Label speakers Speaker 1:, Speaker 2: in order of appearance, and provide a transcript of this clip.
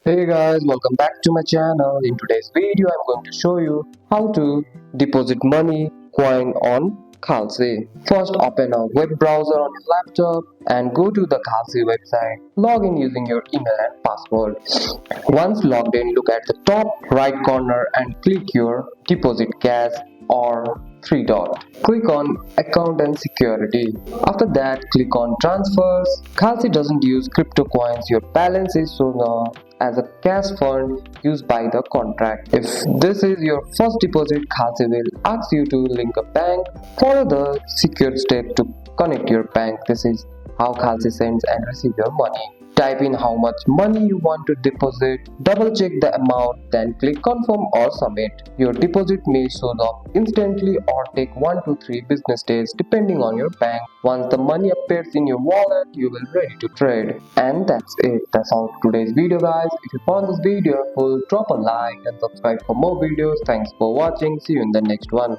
Speaker 1: Hey guys, welcome back to my channel. In today's video, I'm going to show you how to deposit money coin on Kalshi. First, open a web browser on your laptop and go to the Kalshi website. Log in using your email and password. Once logged in, look at the top right corner and click your deposit cash or three dot. Click on account and security. After that, click on transfers. Kalshi doesn't use crypto coins. Your balance is shown as a cash fund used by the contract. If this is your first deposit, Kalshi will ask you to link a bank. Follow the secure step to connect your bank. This is how Kalshi sends and receives your money. Type in how much money you want to deposit, double check the amount, then click confirm or submit. Your deposit may show up instantly or take 1 to 3 business days depending on your bank. Once the money appears in your wallet, you will ready to trade. And that's it. That's all for today's video guys. If you found this video helpful, drop a like and subscribe for more videos. Thanks for watching. See you in the next one.